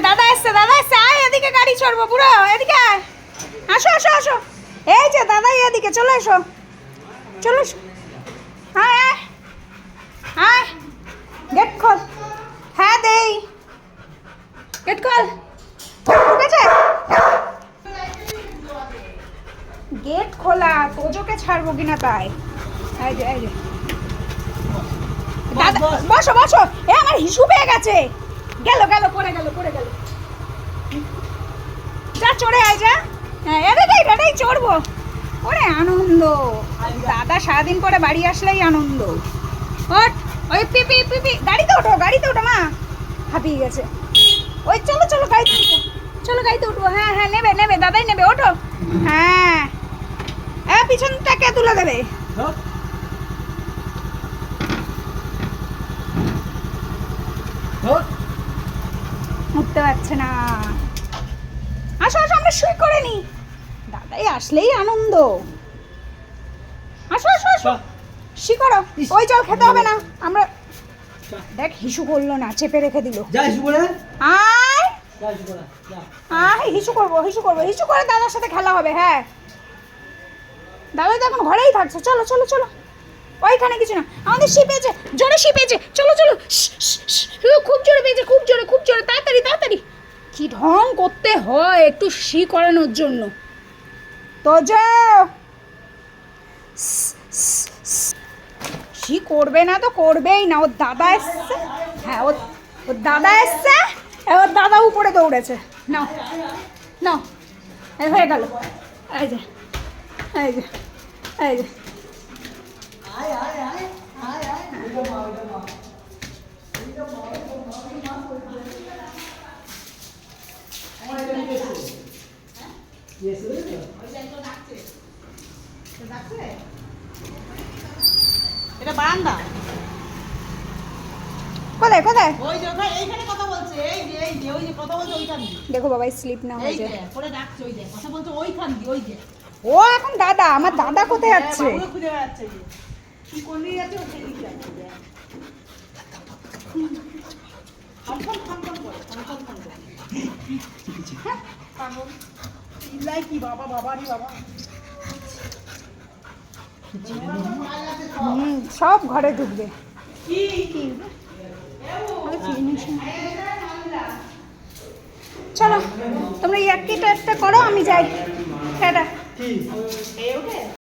দাদা এসছে আয় এদিকে গাড়ি চড়বো পুরো এদিকে আয়। আসো আসো আসো এই যে দাদাই এদিকে চলে এসো চলে এসো আয় আয় আয় গেট খোল হ্যাঁ দেই গেট খোল ঠিক আছে গেট খোলা তোজোকে ছাড়বো কিনা তাই এই যে দাদা বসো বসো এ আমার হিসু পেয়ে গেছে গেল পড়ে গেল যা চড়ে আয় যা হ্যাঁ এটাই চড়বো ওরে আনন্দ দাদা সারাদিন পরে বাড়ি আসলেই আনন্দ ওঠ ওই পিপি গাড়িতে ওঠো মা হাঁপিয়ে গেছে ওই চলো গাড়িতে উঠবো হ্যাঁ নেবে দাদাই নেবে ওঠো হ্যাঁ পিছন থেকে তুলে দেবে উঠতে পারছে না আসো আমরা শুই করে নি দাদাই আসলেই আনন্দ আসো শি করো ওই জল খেতে হবে না আমরা দেখ হিসু করলো না চেপে রেখে দিল হিসু করে দাদার সাথে খেলা হবে হ্যাঁ দাদা তো এখন ঘরেই থাকছে চলো ওইখানে কিছু না আমাদের শি পেয়েছে চলো খুব জোরে তাড়াতাড়ি কি ঢং করতে হয় একটু শি করানোর জন্য তো যাও শি করবে না তো করবেই না ওর দাদা এসছে হ্যাঁ ওর দাদা এসছে ওর দাদা উপরে দৌড়েছে নাও এই হয়ে গেল এই যে এটা বারান্দা কোথায় ওই যে এইখানে কথা বলছে এই যে ওই যে কথা বলছে ওইখান দিয়ে দেখো বাবাই স্লিপ না হয়ে যায় করে ডাকছে ওই যে কথা বলছে ওইখান দিয়ে ওই যে ও এখন দাদা আমার দাদা কোথায় যাচ্ছে খুঁজে বেড়াচ্ছে কি করলি যাচ্ছে ও সেদিকে যাচ্ছে কি বাবারই বাবা সব ঘরে ঢুকবে চলো তোমরা একটা করো আমি যাই টাটা